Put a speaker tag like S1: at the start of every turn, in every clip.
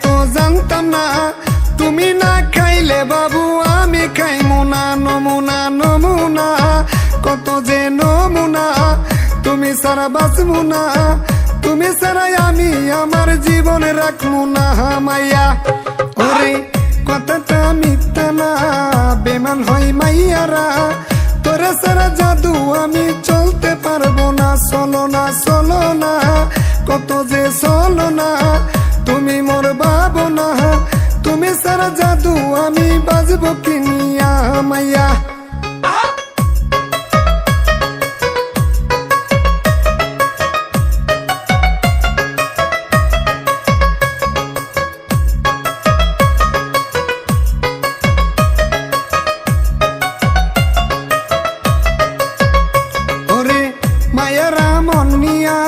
S1: তো জানতাম না তুমি না খাইলে বাবু আমি খাইমু না। নমুনা নমুনা কত যে নমুনা, তুমি সারা বাঁচমু না, তুমি সারাই আমি আমার জীবনে রাখমু না। মাইয়া ওরে কথাটা মিথ্যা না, বেমান হয় মাইয়ারা, তোরে সারা জাদু আমি চলতে পারবো না। চলো না চলো না কত যে চলো না, তুমি মোর বাবো না, তুমি সারা জাদু আমি বাজবো কিনিয়া। মাইয়া মায়েরা মন নিয়া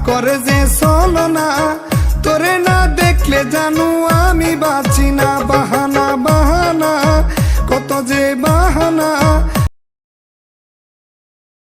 S1: করে যে চলো না, তোরে না দেখলে জানু আমি বাঁচি না। বাহা